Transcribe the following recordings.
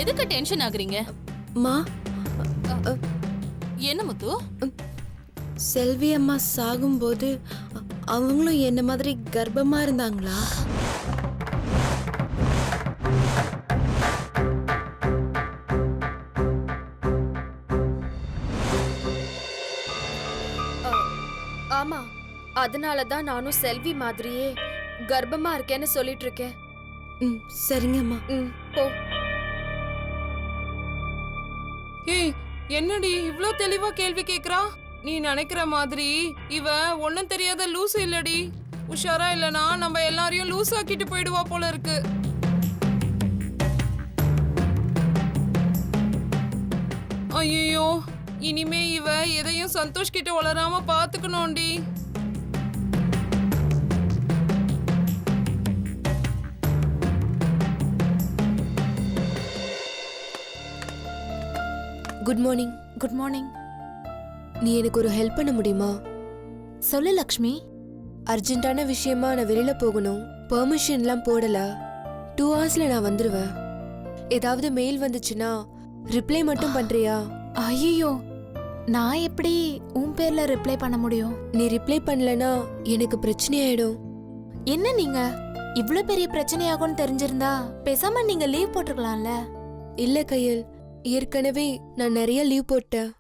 எதுக்கு டென்ஷன் ஆகுறீங்க? மா, என்ன முத்து? செல்வி அம்மா சாகும்போது அவங்களும் என்ன மாதிரி கர்ப்பமா இருந்தாங்களா? ஆமா, அதனால தான் நானும் செல்வி மாதிரியே கர்ப்பமா இருக்கேன்னு சொல்லிட்டு இருக்கேன். ம், சரிங்கம்மா. போ. ஏய், என்னடி இவ்ளோ தெளிவா கேள்வி கேக்குறா? நீ நினைக்கிற மாதிரி இவ ஒண்ணும் தெரியாத லூசு இல்லடி. உஷாரா இல்லனா நம்ம எல்லாரையும் லூஸ் ஆக்கிட்டு போயிடுவா போல இருக்கு. ஐயோ, இனிமே இவ எதையும் சந்தோஷ் கிட்ட வளராம பாத்துக்கணும்டி. Good morning. Good morning. நீ எனக்கு ஒரு ஹெல்ப் பண்ண முடியுமா? சொல்லு லக்ஷ்மி. அர்ஜென்ட்டான விஷயமா நான் வெளியில போகணும். பெர்மிஷன்லாம் போடல. 2 ஹவர்ஸ்ல நான் வந்துருவேன். ஏதாவது மெயில் வந்துச்சுன்னா ரிப்ளை மட்டும் பண்றியா? ஐயோ, நான் எப்படி உன் பேர்ல ரிப்ளை பண்ண முடியும்? நீ ரிப்ளை பண்ணலனா எனக்கு பிரச்சனை ஆயிடும். என்ன நீங்க இவ்ளோ பெரிய பிரச்சனையாகும்னு தெரிஞ்சிருந்தா பேசாம நீங்க லீவ் போட்டுருக்கலாம்ல. இல்ல கையல், ஏற்கனவே நான் நிறைய லீவ் போட்டேன்.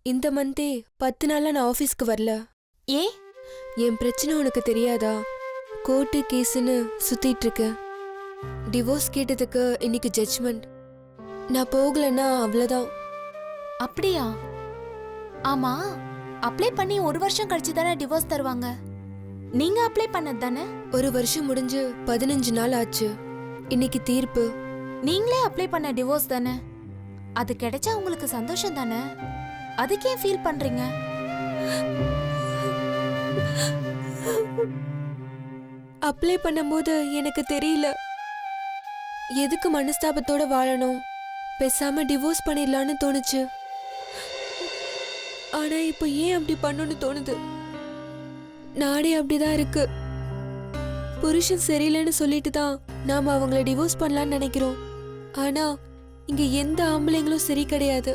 இந்த மந்தே 10 நாளா நான் ஆபீஸ்க்கு வரல. ஏ, என் பிரச்சனை உனக்கு தெரியாதா? கோர்ட்டு கேஸ்ன்னு சுத்திட்டு இருக்கேன். டிவோர்ஸ் கேட்டதுக்கு இன்னைக்கு ஜட்ஜ்மெண்ட். நான் போகலன்னா அவ்வளவுதான். அப்படியா? ஆமா, அப்ளை பண்ணி 1 வருஷம் கழிச்சு தானே டிவோர்ஸ் தருவாங்க. நீங்க அப்ளை பண்ணது தானே? 1 வருஷம் முடிஞ்சு 15 நாள் ஆச்சு. இன்னைக்கு தீர்ப்பு. நீங்களே அப்ளை பண்ண டிவோர்ஸ் தானே? அது கிடைச்சா உங்களுக்கு சந்தோஷம் தானே? அதுக்கே ஃபீல் பண்றீங்க? அப்ளை பண்ணும்போது எனக்கு தெரியல எதுக்கு மனஸ்தாபத்தோட வாழணும். பேசாம டிவோர்ஸ் பண்ணிடலான்னு தோணுச்சு. ஆனா இப்போ ஏன் அப்படி பண்ணணும்னு தோணுது. நாடே அப்படிதான் இருக்கு. புருஷன் சரியில்லைன்னு சொல்லிட்டு தான் நாம அவங்கள டிவோர்ஸ் பண்ணலான்னு நினைக்கிறோம். ஆனா இங்க எந்த ஆம்பளைங்களும் சரி கிடையாது.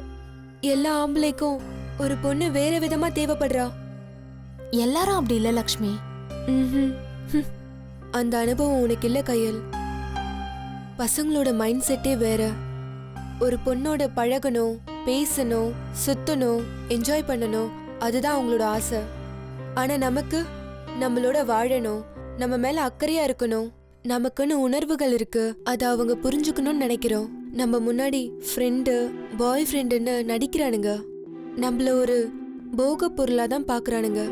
எல்லா ஆம்பளைக்கும் ஒரு பொண்ணு வேற விதமா தேவைப்படுறா. எல்லாரும் அப்படி இல்ல லக்ஷ்மி. அந்த அனுபவம் உனக்கு இல்ல கையல். பசங்களோட மைண்ட் செட்டே வேற. ஒரு பொண்ணோட பழகணும், பேசணும், சுத்தணும், என்ஜாய் பண்ணணும், அதுதான் அவங்களோட ஆசை. ஆனா நமக்கு நம்மளோட வாழணும், நம்ம மேல அக்கறையா இருக்கணும், நமக்குன்னு உணர்வுகள் இருக்கு, அதை அவங்க புரிஞ்சுக்கணும்னு நினைக்கிறோம். நம்ம முன்னாடி ஃப்ரெண்டு, பாய் ஃப்ரெண்டுன்னு நடிக்கிறானுங்க. நம்மள ஒரு போக பொருளா தான் பாக்குறானுங்க.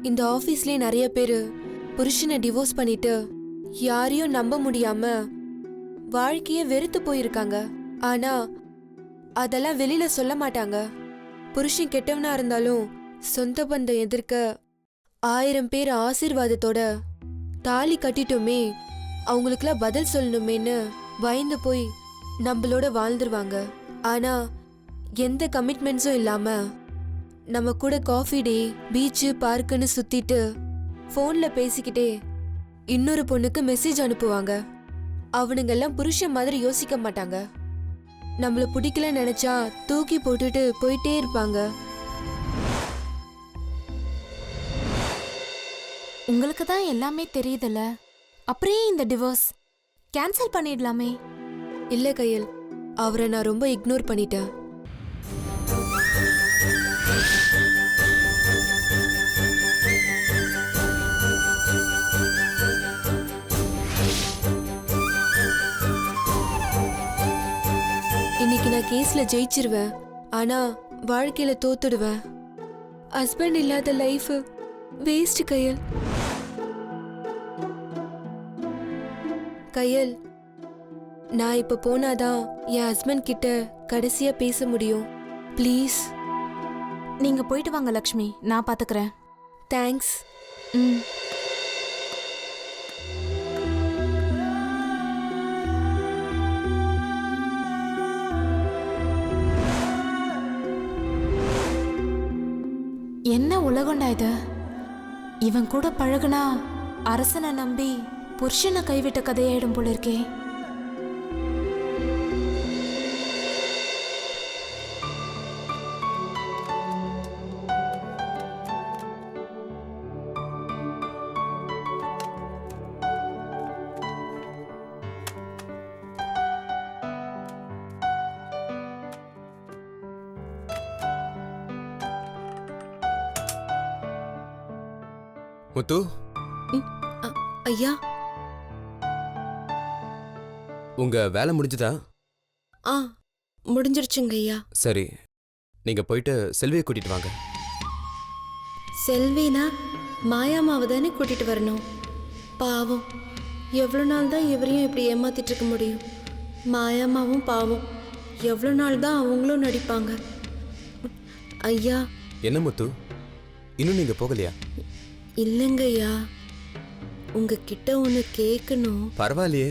இந்த ஆபீஸ்லயே நிறைய பேரு புருஷனை டிவோர்ஸ் பண்ணிட்டு யாரையும் நம்ப முடியாம வாழ்க்கைய வெறுத்து போயிருக்காங்க. ஆனா அதெல்லாம் வெளியில சொல்ல மாட்டாங்க. புருஷன் கெட்டவனா இருந்தாலும் சொந்த பந்தம் எதிர்க்க 1000 பேர் ஆசீர்வாதத்தோட தாலி கட்டிட்டோமே, அவங்களுக்குலாம் பதில் சொல்லணுமேன்னு பயந்து போய் நம்மளோட வாழ்ந்துருவாங்க. ஆனா எந்த கமிட்மெண்ட்ஸும் இல்லாம நம்ம கூட காஃபி டே, பீச்சு, பார்க்குன்னு சுத்திட்டு போன்ல பேசிக்கிட்டே இன்னொரு பொண்ணுக்கு மெசேஜ் அனுப்புவாங்க. அவனுங்கெல்லாம் புருஷன் மாதிரி யோசிக்க மாட்டாங்க. நம்மள பிடிக்கல நினைச்சா தூக்கி போட்டுட்டு போயிட்டே இருப்பாங்க. உங்களுக்கு தான் எல்லாமே தெரியுதுல்ல, அப்படியே இந்த டிவோர்ஸ் கேன்சல் பண்ணிடலாமே. இல்ல கையல், அவரை நான் ரொம்ப இக்னோர் பண்ணிட்டேன். இன்னைக்கு நான் கேஸ்ல ஜெயிச்சிருவேன், ஆனா வாழ்க்கையில தோத்துடுவேன். ஹஸ்பண்ட் இல்லாத லைஃப் வேஸ்ட் கையல். கையல், நான் இப்ப போனாதான் என் ஹஸ்பண்ட் கிட்ட கடைசியா பேச முடியும். ப்ளீஸ். நீங்க போயிட்டு வாங்க லக்ஷ்மி, நான் பாத்துக்கிறேன். தேங்க்ஸ். என்ன உலகம்டா இது? இவன் கூட பழகுனா அரசனை நம்பி புருஷனை கைவிட்ட கதையாயிடும் போல இருக்கே. முத்து, ஐயா. உங்க வேலை முடிஞ்சுதா? ஆ, முடிஞ்சிருச்சுங்க ஐயா. சரி, நீங்க போயிட்டு செல்வியை கூட்டிட்டு வாங்க. செல்வினா மாயாமாவை தானே கூட்டிட்டு வரணும். பாவம், எவ்வளோ நாள் தான் இவரையும் இப்படி ஏமாத்திட்டு இருக்க முடியும்? மாயாமாவும் பாவம், எவ்வளோ நாள் தான் அவங்களும் நடிப்பாங்க. ஐயா. என்ன முத்து, இன்னும் நீங்க போகலையா? இல்லைங்க ஐயா, உங்ககிட்ட ஒன்று கேட்கணும். பரவாயில்லையே,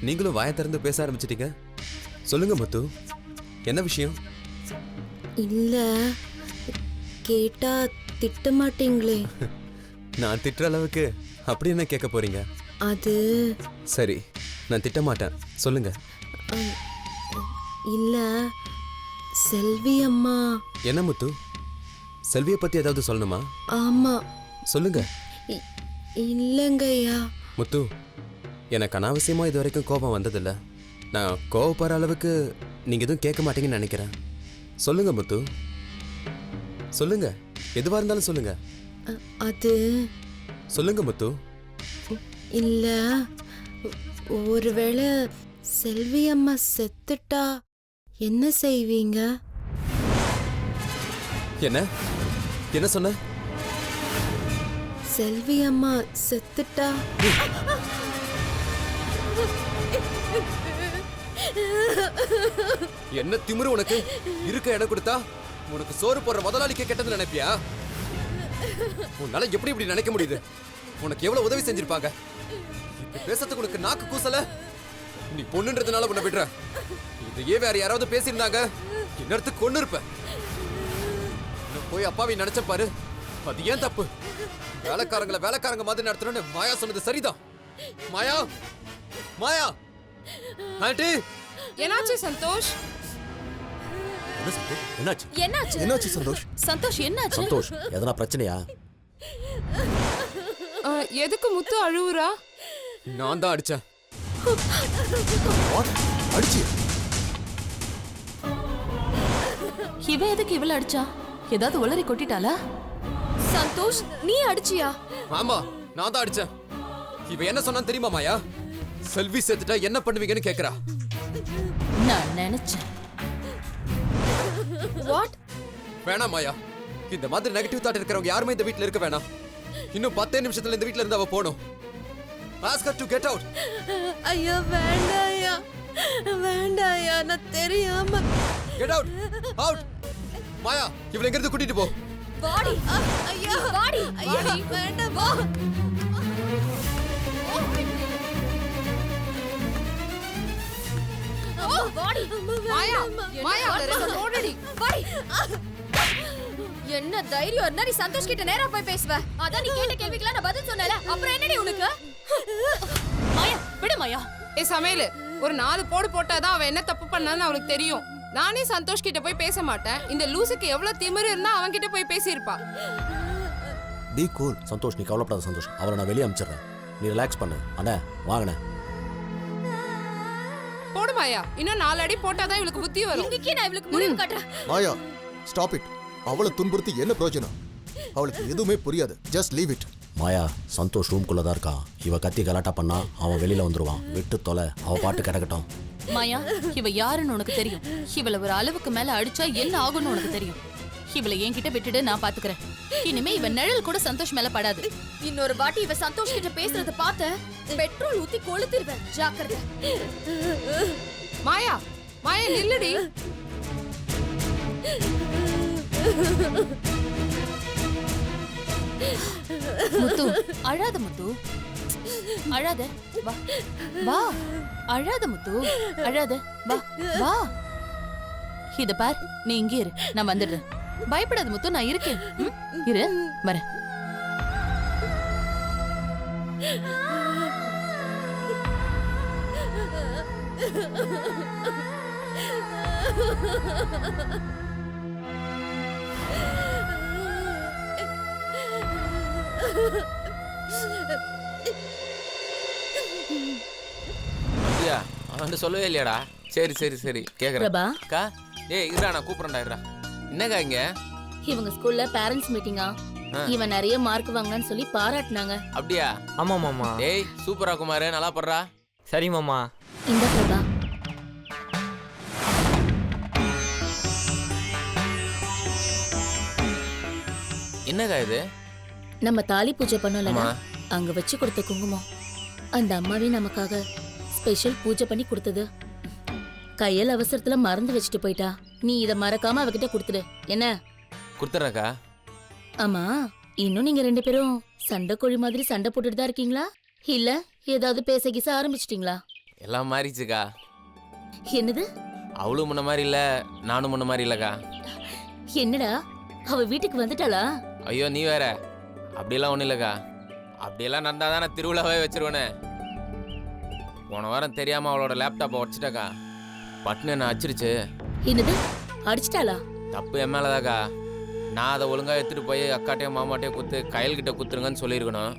நீங்களும் வாயை திறந்து பேச ஆரம்பிச்சிட்டீங்க. சொல்லுங்க முத்து, என்ன விஷயம்? இல்லை, கேட்டா திட்ட மாட்டீங்களே. நான் திட்டுற அளவுக்கு அப்படி என்ன கேட்க போறீங்க? அது சரி, நான் திட்ட மாட்டேன், சொல்லுங்க. இல்லை, செல்வி அம்மா. என்ன முத்து, செல்வியை பத்தி ஏதாவது சொல்லணுமா? ஆமா. சொல்லுங்க. இல்லைங்க ஐயா. முத்து, எனக்கு அனாவசியமா இது வரைக்கும் கோபம் வந்ததில்ல. நான் கோவப்படுற அளவுக்கு நீங்க எதுவும் கேட்க மாட்டீங்கன்னு நினைக்கிறேன். சொல்லுங்க முத்து, சொல்லுங்க, எதுவா இருந்தாலும் சொல்லுங்க. அது சொல்லுங்க முத்து. இல்லை, ஒருவேளை செல்வி அம்மா செத்துட்டா என்ன செய்வீங்க? என்ன என்ன சொன்ன? செல்வி அம்மா செத்துட்டா என்ன திமிரு உனக்கு? இருக்க இடம் கொடுத்தா உனக்கு சோறு போடுற முதலாளிக்கு கெட்டது நினைப்பியா? உன்னால எப்படி இப்படி நினைக்க முடியுது? உனக்கு எவ்வளவு உதவி செஞ்சிருப்பாங்க. இப்ப பேசறதுக்கு உனக்கு நாக்கு கூசல. நீ பொண்ணுன்றதுனால உன்னை விடுற. இதையே வேற யாராவது பேசியிருந்தாங்க இன்னொருத்துக்கு கொண்டு இருப்ப. போய் அப்பாவை நினைச்ச பாரு, அது ஏன் தப்பு? வேலைக்காரங்களை வேலைக்காரங்க மாதிரி நடத்தணும்னு மாயா சொன்னது சரிதான். மாயா, மாயா, ஆண்டி. என்னாச்சு சந்தோஷ்? என்னாச்சு? என்னாச்சு? என்னாச்சு சந்தோஷ்? சந்தோஷ் என்னாச்சு? சந்தோஷ், எதனா பிரச்சனையா? எதுக்கு முத்து அழுவுறா? நான் தான் அடிச்சேன். அடிச்சு? இவ எதுக்கு இவள அடிச்சா? ஏதாவது உளறி கொட்டிட்டாளா? சந்தோஷ், நீ அடிச்சியா? ஆமா, நான் தான் அடிச்சேன். இவ என்ன சொன்னான்னு தெரியுமா மாயா? செல்வி செத்துட்டா என்ன பண்ணுவீங்கன்னு கேக்குறா. நான் நினைச்சேன். வாட்? வேணாம் மாயா, இந்த மாதிரி நெகட்டிவ் தாட் இருக்கிறவங்க யாருமே இந்த வீட்ல இருக்க வேணாம். இன்னும் 10 நிமிஷத்துல இந்த வீட்ல இருந்து அவ போணும். Ask her to get out. ஐயா, வேண்டாம் ஐயா, வேண்டாம் ஐயா, நான் தெரியாம. Get out. Out. மாயா, இவளை எங்க இருந்து கூட்டிட்டு போ. வாடி. ஐயா, வாடி. ஐயா, வேண்டாம், வா. வாடி. மாயா, மாயா, அவளை ரெண்டு ஓடடி. வாடி. என்ன தைரியம் இருந்தா நீ சந்தோஷ் கிட்ட நேரா போய் பேசுவ? அதான் நீ கேட்ட கேள்விக்கெல்லாம் நான் பதில் சொன்னல. அப்புறம் என்னடி உனக்கு? மாயா, விடு மாயா. ஏ சமையல், ஒரு 4 போடு போட்டாதான் அவன் என்ன தப்பு பண்ணான்னு அவளுக்கு தெரியும். நானே சந்தோஷ் கிட்ட போய் பேச மாட்டேன். இந்த லூசுக்கு எவ்வளவு திமிரு இருந்தா அவன் கிட்ட போய் பேசியிருப்பா. Be cool. சந்தோஷ், நீ கவலைப்படாத சந்தோஷ். அவரை நான் வெளியே அனுப்பிச்சிடுறேன். நீ ரிலாக்ஸ் பண்ணு. அண்ணா வாங்கண்ணே. போடு மாயா, இன்னும் 4 அடி போட்டாதான் இவளுக்கு புத்தி வரும். இன்னைக்கு நான் இவளுக்கு முடிவு கட்டுறேன். Maya, stop it. அவளை துன்புறுத்தி என்ன பிரயோஜனம்? அவளுக்கு எதுவுமே புரியாது. Just leave it. Maya, Santhosh ரூம்குள்ள தான் இருக்கான். இவ கத்தி கலாட்டா பண்ணா அவன் வெளியில வந்துருவான். விட்டு தொலை, அவ பாட்டு கிடக்கட்டும். மாயா, இவ யாருன்னு உனக்கு தெரியும். இவள ஒரு அளவுக்கு மேல அடிச்சா என்ன ஆகும்னு உனக்கு தெரியும். இவளை என்கிட்ட விட்டுட்டு நான் பாத்துக்கிறேன். இனிமே இவன் நிழல் கூட சந்தோஷ் மேல படாது. இன்னொரு வாட்டி இவ சந்தோஷ் கிட்ட பேசுறத பார்த்த பெட்ரோல் ஊத்தி கொளுத்திடுவேன். ஜாக்கிரதை. மாயா, மாயா நில்லுடி. முத்து, அழாத முத்து, அழாத. வா வா, அழாத முத்து, அழாத. வா வா. இத பார், நீ இங்கே இரு, நான் வந்துடுறேன். பயப்படாத முத்து, நான் இருக்கேன். இரு, வரேன். அப்படியா? அவன் சொல்லவே இல்லையாடா? சரி சரி சரி கேக்குறேன். பிரபா, அக்கா ஏய் இருடா, நான் கூப்பிடுறேன்டா இருடா. என்னக்கா இங்க? இவங்க ஸ்கூல்ல பேரண்ட்ஸ் மீட்டிங்கா, இவன் நிறைய மார்க் வாங்கினான்னு சொல்லி பாராட்டினாங்க. அப்படியா? ஆமா மாமா. டேய் சூப்பரா குமார், நல்லா படுறா. சரி மாமா. இந்த பிரபா, என்னக்கா இது? நம்ம தாலி பூஜை பண்ணல, ஆமா. அங்க வச்சு கொடுத்த குங்குமம் அந்த அம்மாவே நமக்காக ஸ்பெஷல் பூஜை பண்ணி கொடுத்தது. கையில் அவசரத்துல மறந்து வச்சுட்டு போயிட்டா. நீ இத மறக்காம அவகிட்ட கொடுத்துடு என்ன? கொடுத்துறக்கா. ஆமா, இன்னும் நீங்க 2 பேரும் சண்டை கோழி மாதிரி சண்டை போட்டுட்டு தான் இருக்கீங்களா, இல்ல ஏதாவது பேச கீச ஆரம்பிச்சிட்டீங்களா? எல்லாம் மாறிச்சுக்கா. என்னது? அவளும் முன்ன மாதிரி இல்ல, நானும் முன்ன மாதிரி இல்லக்கா. என்னடா, அவ வீட்டுக்கு வந்துட்டாளா? ஐயோ நீ வேற. அப்படியெல்லாம் ஒன்றும் இல்லைக்கா. அப்படியெல்லாம் நடந்தாதான் நான் திருவிழாவே வச்சிருவேனே. போன வாரம் தெரியாம அவளோட லேப்டாப்பை உடச்சிட்டாக்கா. பட்டுன்னு என்ன அடிச்சிருச்சு. என்னது, அடிச்சிட்டாளா? தப்பு என் மேலதாக்கா. நான் அதை ஒழுங்கா எடுத்துட்டு போய் அக்காட்டையும் மாமாட்டையும் குத்து கையல்கிட்ட குத்துருங்கன்னு சொல்லியிருக்கணும்.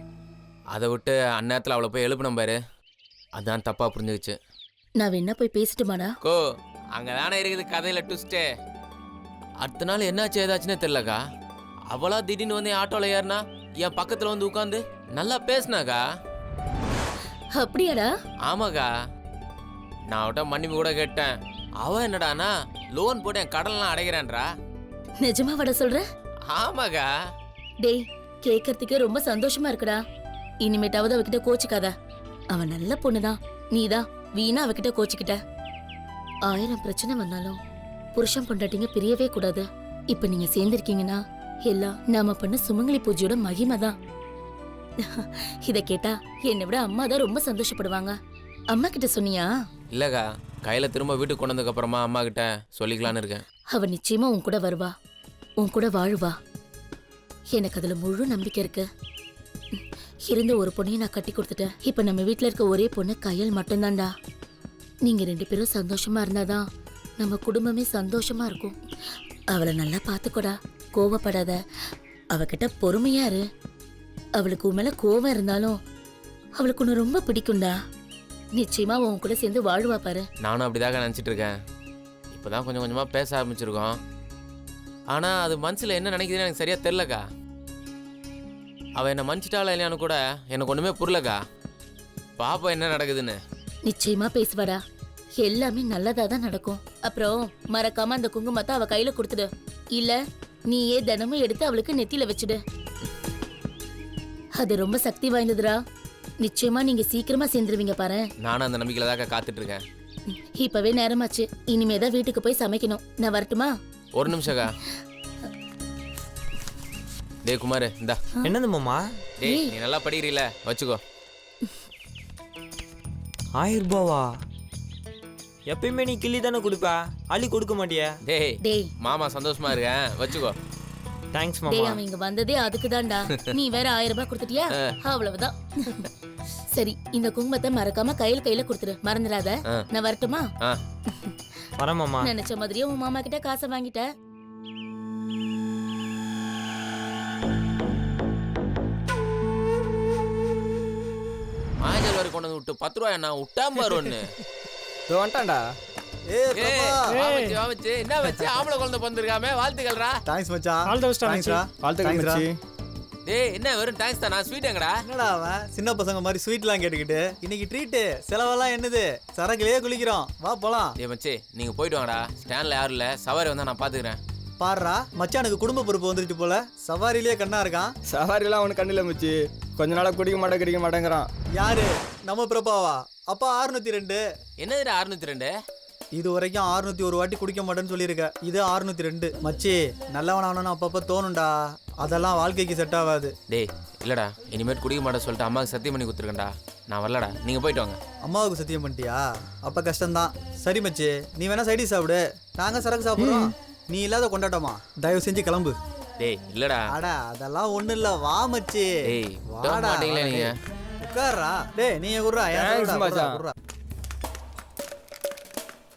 அதை விட்டு அந்நேரத்தில் அவளை போய் எழுப்பின பாரு, அதான் தப்பா புரிஞ்சுக்கிச்சு. நான் வேணா போய் பேசிட்டுமாடா? கோ அங்கே தானே இருக்குது கதையில் ட்விஸ்ட்டே. அடுத்த நாள் என்னாச்சு ஏதாச்சுன்னே தெரிலக்கா. அவளா திடீர்னு வந்து ஆட்டோவில் ஏறினா என் பக்கத்தில் வந்து உட்காந்து நல்லா பேசினாக்கா. அப்படியாடா? ஆமாக்கா. நான் அவட்ட மன்னிப்பு கூட கேட்டேன். அவ என்னடானா லோன் போட்டு என் கடன்லாம் அடைக்கிறேன்றா. நிஜமா வட சொல்ற? ஆமாக்கா. டேய், கேட்கறதுக்கே ரொம்ப சந்தோஷமா இருக்குடா. இனிமேட்டாவது அவகிட்ட கோச்சிக்காத. அவன் நல்ல பொண்ணுதான், நீதான் வீணா அவகிட்ட கோச்சிக்கிட்ட. 1000 பிரச்சனை வந்தாலும் புருஷன் பொண்டாட்டிங்க பிரியவே கூடாது. இப்ப நீங்க சேர்ந்திருக்கீங்கன்னா எல்லாம் நாம பண்ண சுமங்கலி பூஜையோட மகிமை தான். இத கேட்டா என்னை விட அம்மா தான் ரொம்ப சந்தோஷப்படுவாங்க. அம்மா கிட்ட சொன்னியா? இல்லக்கா, கையில திரும்ப வீட்டுக்கு கொண்டு வந்ததுக்கு அப்புறமா அம்மா கிட்ட சொல்லிக்கலான்னு இருக்கேன். அவ நிச்சயமா உன் கூட வருவா, உன் கூட வாழுவா. எனக்கு அதுல முழு நம்பிக்கை இருக்கு. இருந்த ஒரு பொண்ணையும் நான் கட்டி கொடுத்துட்டேன். இப்ப நம்ம வீட்டுல இருக்க ஒரே பொண்ணு கையல் மட்டும்தான்டா. நீங்க 2 பேரும் சந்தோஷமா இருந்தாதான் நம்ம குடும்பமே சந்தோஷமா இருக்கும். அவளை நல்லா பாத்துக்கோடா, கோவப்படாத. அவகிட்ட பொறுமையா இரு. அவளுக்கு உன் மேல கோவம் இருந்தாலும் அவளுக்கு உன்னை ரொம்ப பிடிக்கும்டா. நிச்சயமா உன் கூட சேர்ந்து வாழுவா பாரு. நானும் அப்படிதாக்கா நினச்சிட்டு இருக்கேன். இப்போதான் கொஞ்சம் கொஞ்சமா பேச ஆரம்பிச்சிருக்கோம். ஆனா அது மனசுல என்ன நினைக்குதுன்னு எனக்கு சரியா தெரிலக்கா. அவ என்ன மன்னிச்சிட்டாளா இல்லையான்னு கூட எனக்கு ஒண்ணுமே புரியலக்கா. பாப்பா என்ன நடக்குதுன்னு. நிச்சயமா பேசுவாடா, எல்லாமே நல்லதா தான் நடக்கும். அப்புறம் மறக்காம அந்த குங்குமத்தை அவ கையில கொடுத்துடு. இல்ல நீயே தினமும் எடுத்து அவளுக்கு நெத்தியில வச்சுடு. அது ரொம்ப சக்தி வாய்ந்ததுடா. நிச்சயமா நீங்க சீக்கிரமா சேர்ந்துருவீங்க பாரு. நானும் அந்த நம்பிக்கையில தாக்கா காத்துட்டு இருக்கேன். இப்பவே நேரமாச்சு, இனிமேதான் வீட்டுக்கு போய் சமைக்கணும். நான் வரட்டுமா? ஒரு நிமிஷம்க்கா. டேய் குமார், இந்தா. என்னது மாமா? டேய் நீ நல்லா படிக்கிறீல, வச்சுக்கோ. 1000 ரூபாவா? எப்பயுமே நீ கிள்ளி தானே கொடுப்ப, அள்ளி கொடுக்க மாட்டியா? டேய் டேய் மாமா சந்தோஷமா இருக்கேன், வச்சுக்கோ. தேங்க்ஸ் டேய், மாமா. அவன் இங்க வந்ததே அதுக்குதான்டா. நீ வேற 1000 ரூபாய் கொடுத்துட்டியா? அவ்வளவுதான். சரி, இந்த குங்குமத்தை மறக்காம கையில கொடுத்துரு, மறந்துடாத. நான் வரட்டுமா? வரேன் மாமா. நினைச்ச மாதிரியே உன் மாமா கிட்ட காசை வாங்கிட்ட. மாஜல் வரை கொண்டு வந்து விட்டு 10 ரூபாய் நான் விட்டாம பாரு ஒண்ணு. வந்துட்டான்டா. என்ன வச்சு ஆம்பளை குழந்தை பிறந்திருக்காமே, வாழ்த்துக்கள்ரா. தேங்க்ஸ் மச்சான். ஆல் தி பெஸ்ட் மச்சி. வாழ்த்துக்கள் மச்சி. டேய் என்ன வெறும் தேங்க்ஸ் தானா? ஸ்வீட் எங்கடா? என்னடா அவன் சின்ன பசங்க மாதிரி ஸ்வீட்லாம் கேட்டுக்கிட்டு. இன்னைக்கு ட்ரீட், செலவெல்லாம் என்னது? சரக்குலயே குளிக்கிறோம், வா போலாம். டேய் மச்சி நீங்க போயிட்டு வாங்கடா. ஸ்டாண்ட்ல யாரும் இல்ல, சவாரி வந்தா நான் பாத்துக்கிறேன். பாருடா மச்சானுக்கு குடும்ப பொறுப்பு வந்துருச்சு போல. சவாரிலேயே கண்ணா இருக்கான். சவாரிலாம் அவனுக்கு கண்ணில் மிச்சு. கொஞ்ச நாளா குடிக்க மாட்டேங்கிறான். யாரு? நம்ம பிரபாவா? அப்பா 602. என்னதுடா 602? இது வரைக்கும் 601 வாட்டி குடிக்க மாட்டேன்னு சொல்லியிருக்க. இது 602. மச்சி நல்லவனானு அப்பப்போ தோணும்டா. அதெல்லாம் வாழ்க்கைக்கு செட் ஆகாது. டேய் இல்லடா, இனிமேட் குடிக்க மாட்டேன்னு சொல்லிட்டு அம்மாவுக்கு சத்தியம் பண்ணி கொடுத்துருக்கேன்டா. நான் வரலடா, நீங்க போயிட்டு வாங்க. அம்மாவுக்கு சத்தியம் பண்ணிட்டியா? அப்ப கஷ்டம்தான். சரி மச்சி, நீ வேணா சைடி சாப்பிடு, நாங்க சரக்கு சாப்பிடுறோம். நீ இல்லாத கொண்டாட்டமா? தயவு செஞ்சு கிளம்பு. டேய் இல்லடா. அட அதெல்லாம் ஒண்ணு இல்ல, வா மச்சி. டேய் விட மாட்டீங்களே நீங்க. உட்கார்றா. டேய் நீ குர்ரா. Thanks மச்சான். குர்ரா.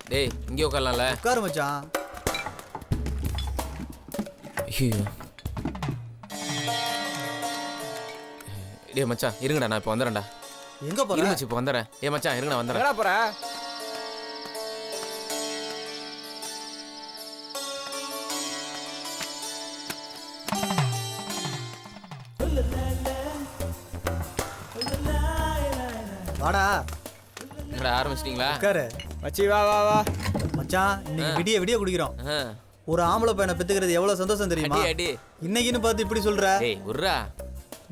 டேய் இங்கே உட்காரலாம்ல. உட்காரு மச்சான். ஐயோ. டேய் மச்சான் இருங்கடா, நான் இப்போ வந்துடுறேன்டா. எங்க போற? இரு மச்சி, இப்போ வந்துடுறேன். மச்சான் இருங்கடா, வந்துடுறேன். எங்கடா போற? வாடா. என்னடா ஆரம்பிச்சிட்டீங்களா? உட்காரு. மச்சி வா வா வா. மச்சான் இன்னைக்கு விடிய விடிய குடிக்கிறோம். ஆ. ஒரு ஆம்பளை பையனை பெத்துக்கிறது எவ்வளவு சந்தோஷம் தெரியுமா? அடி அடி. இன்னைக்குன்னு பார்த்து இப்படி சொல்ற? டேய் உர்ரா.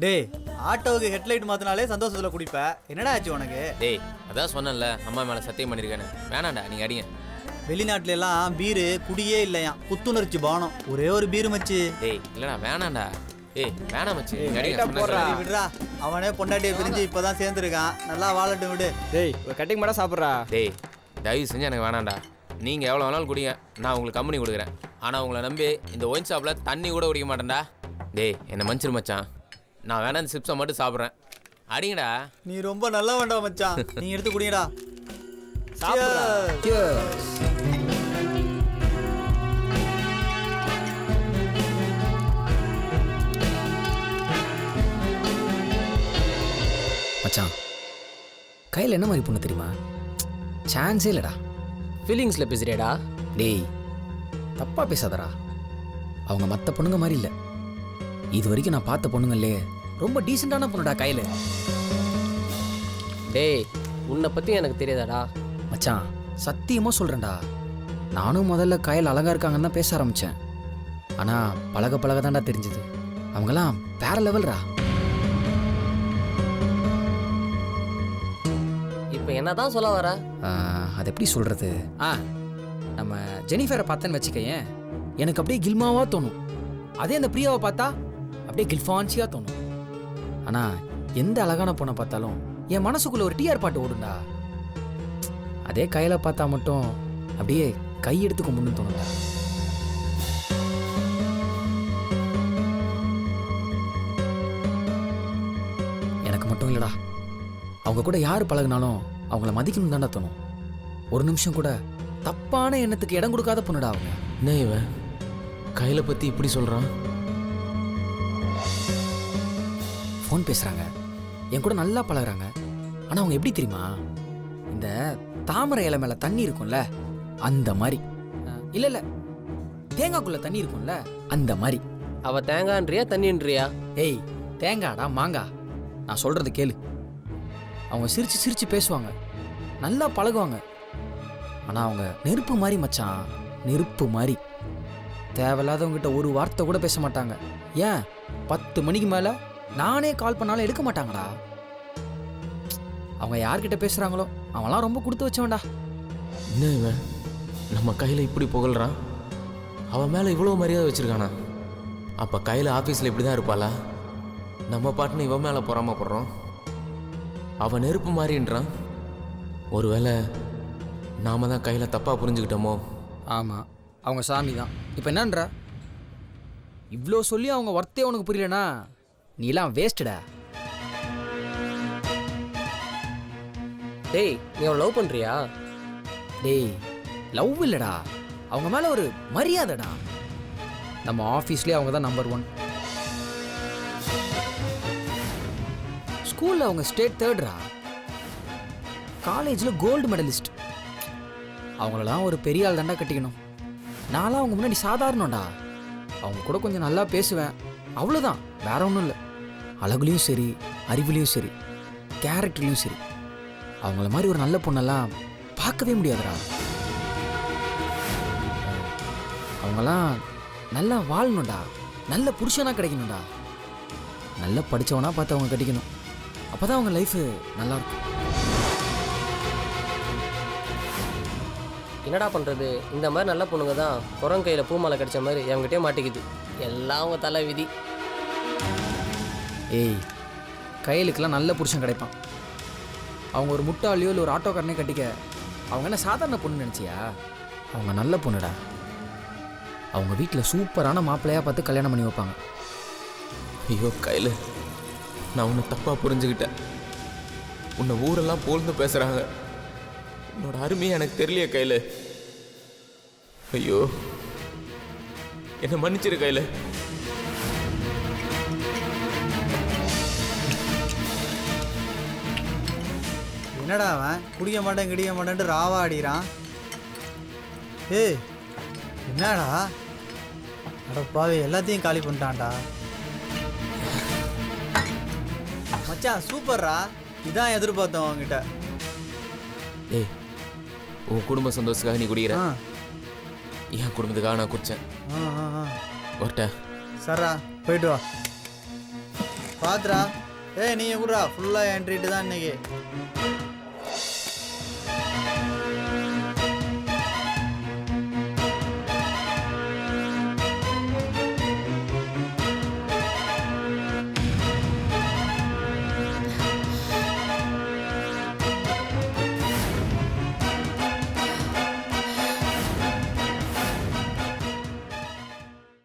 டேய் ஆட்டோவுக்கு ஹெட்லைட் மாத்தினாலே சந்தோஷத்துல குடிப்ப. என்னடா ஆச்சு உனக்கு? டேய் அதான் சொன்னேன்ல, அம்மா மேல சத்தியம் பண்ணிருக்கேன்னு. வேணாண்டா, நீங்க அடிங்க. வெளிநாட்டுல எல்லாம் பீரு குடியே இல்லையா, புத்துணர்ச்சி பானம். ஒரே ஒரு பீரு மச்சி. டேய் இல்லடா வேணாண்டா. ஏய் வேணாம் மச்சி, நீங்க அடிங்க. லைட்டா சொன்னா போடுறா. கேளு. விடுறா, அவனே பொண்டாட்டியை பிரிஞ்சு இப்பதான் சேர்ந்துருக்கான். நல்லா வாழட்டும் விடு. டேய் ஒரு கட்டிங் மட்டும் சாப்பிட்றா. டேய் தயவு செஞ்சு எனக்கு வேணாண்டா. நீங்கள் எவ்வளோ வேணாலும் குடிங்க, நான் உங்களுக்கு கம்பெனி கொடுக்குறேன். ஆனால் உங்களை நம்பி இந்த ஒயின் ஷாப்பில் தண்ணி கூட குடிக்க மாட்டேன்டா. டேய் என்னை மன்னிச்சிரு மச்சான், நான் வேணா இந்த சிப்ஸை மட்டும் சாப்பிட்றேன். அடிங்கடா. நீ ரொம்ப நல்லா வேண்டாம் மச்சான். நீ எடுத்து குடிங்கடா. சாப்பிட்றா. மச்சான் கையில் என்ன மாதிரி பொண்ணு தெரியுமா? சான்ஸே இல்லைடா. ஃபீலிங்ஸில் பேசுறியாடா? டேய் தப்பாக பேசாதடா. அவங்க மற்ற பொண்ணுங்க மாதிரி இல்லை. இது வரைக்கும் நான் பார்த்த பொண்ணுங்களே ரொம்ப டீசெண்டான பொண்ணுடா கையில். டேய் உன்னை பற்றி எனக்கு தெரியாதாடா? மச்சான் சத்தியமாக சொல்கிறேன்டா. நானும் முதல்ல கையில் அழகாக இருக்காங்கன்னு தான் பேச ஆரம்பித்தேன். ஆனால் பழக பழக தான்டா தெரிஞ்சுது அவங்களாம் வேற லெவல்ரா. இப்போ என்ன தான் சொல்ல வர? அது எப்படி சொல்கிறது? நம்ம ஜெனிஃபரை பார்த்தேன்னு வச்சுக்கேன், எனக்கு அப்படியே கில்மாவாக தோணும். அதே அந்த பிரியாவை பார்த்தா அப்படியே கில்ஃபான்சியாக தோணும். ஆனால் எந்த அழகான பொண்ணை பார்த்தாலும் என் மனசுக்குள்ளே ஒரு டிஆர் பாட்டு ஓடுண்டா. அதே கையில் பார்த்தா மட்டும் அப்படியே கை எடுத்து கும்பிடுன்னு தோணுண்டா. எனக்கு மட்டும் இல்லைடா, அவங்க கூட யார் பழகினாலும் அவங்கள மதிக்கணும் தானே தோணும். ஒரு நிமிஷம் கூட தப்பான எண்ணத்துக்கு இடம் கொடுக்காத பொண்ணுடா அவங்க. என்ன இவன் கையில் பற்றி இப்படி சொல்கிறான்? ஃபோன் பேசுகிறாங்க, என் கூட நல்லா பழகுறாங்க. ஆனால் அவங்க எப்படி தெரியுமா? இந்த தாமரை இலை மேலே தண்ணி இருக்கும்ல அந்த மாதிரி. இல்லை இல்லை, தேங்காய்க்குள்ளே தண்ணி இருக்கும்ல அந்த மாதிரி. அவள் தேங்காய்ன்றியா தண்ணின்றியா? ஏய் தேங்காடா மாங்கா. நான் சொல்கிறது கேளு. அவங்க சிரித்து சிரித்து பேசுவாங்க, நல்லா பழகுவாங்க. ஆனால் அவங்க நெருப்பு மாதிரி மச்சான், நெருப்பு மாதிரி. தேவையில்லாதவங்ககிட்ட ஒரு வார்த்தை கூட பேச மாட்டாங்க. ஏன் 10 மணிக்கு மேலே நானே கால் பண்ணாலும் எடுக்க மாட்டாங்கடா. அவங்க யார்கிட்ட பேசுகிறாங்களோ அவன்லாம் ரொம்ப கொடுத்து வச்சவன்டா. என்ன இவன் நம்ம கையில் இப்படி புகழ்றான்? அவன் மேலே இவ்வளோ மரியாதை வச்சுருக்கானா? அப்போ கையில் ஆஃபீஸில் இப்படி தான் இருப்பாளா? நம்ம பாட்டுன்னு இவன் மேலே பொறாமப்படுறோம். அவன் நெருப்பு மாதிரின்றான். ஒருவேளை நாம தான் கையில் தப்பாக புரிஞ்சுக்கிட்டோமோ? ஆமாம், அவங்க சாமி தான். இப்போ என்னன்ற இவ்வளோ சொல்லி அவங்க ஒர்த்தே உனக்கு புரியலனா நீலாம் வேஸ்ட்டுடா. டேய் நீ அவன் லவ் பண்ணுறியா? டேய் லவ் இல்லைடா, அவங்க மேலே ஒரு மரியாதைடா. நம்ம ஆஃபீஸ்லேயே அவங்க தான் நம்பர் 1. ஸ்கூலில் அவங்க ஸ்டேட் 3rd. காலேஜில் கோல்டு மெடலிஸ்ட். அவங்களெல்லாம் ஒரு பெரிய ஆள் தாண்டா கட்டிக்கணும். நான்லாம் அவங்க முன்னாடி சாதாரணம்டா. அவங்க கூட கொஞ்சம் நல்லா பேசுவேன், அவ்வளோதான், வேற ஒன்றும் இல்லை. அழகுலையும் சரி, அறிவுலையும் சரி, கேரக்டர்லையும் சரி, அவங்கள மாதிரி ஒரு நல்ல பொண்ணெல்லாம் பார்க்கவே முடியாதுடா. அவங்கெல்லாம் நல்லா வாழணும்டா, நல்ல புருஷனாக கிடைக்கணும்டா. நல்லா படித்தவனா பார்த்து அவங்க கட்டிக்கணும். அப்போ தான் அவங்க லைஃபு நல்லாயிருக்கும். என்னடா பண்ணுறது? இந்த மாதிரி நல்ல பொண்ணுங்க தான் குரங்கையில் பூமாலை கிடைச்ச மாதிரி என்கிட்டயே மாட்டிக்குது. எல்லாம் அவங்க தலை விதி. ஏய் கையலுக்கெல்லாம் நல்ல புருஷன் கிடைப்பான். அவங்க ஒரு முட்டாளியோ இல்லை ஒரு ஆட்டோக்காரனே கட்டிக்க அவங்க என்ன சாதாரண பொண்ணு நினச்சியா? அவங்க நல்ல பொண்ணுடா. அவங்க வீட்டில் சூப்பரான மாப்பிள்ளையாக பார்த்து கல்யாணம் பண்ணி வைப்பாங்க. ஐயோ கையில் நான் உன்னை தப்பாக புரிஞ்சுக்கிட்டேன். உன்னை ஊரெல்லாம் போல்ந்து பேசுகிறாங்க. உன்னோட அருமையை எனக்கு தெரியலையே கையில். ஐயோ, என்னை மன்னிச்சிரு கையில். என்னடா அவன் குடிக்க மாட்டேன் கிடிக்க மாட்டேன்ட்டு ராவா அடிக்கிறான். ஏய் என்னடா அடப்பாவி எல்லாத்தையும் காலி பண்ணிட்டான்டா. மச்சான் சூப்பர்ரா, இதான் எதிர்பார்த்தோம் அவங்ககிட்ட. ஏய், உன் குடும்ப சந்தோஷத்துக்காக நீ குடிக்கிற, ஆ என் குடும்பத்துக்காக நான் குடித்தேன். வரட்ட சரா போயிட்டு வா. பாத்துரா. ஏய் நீங்கள் கூடா ஃபுல்லாக என் ட்ரீட்டு தான் இன்னைக்கு.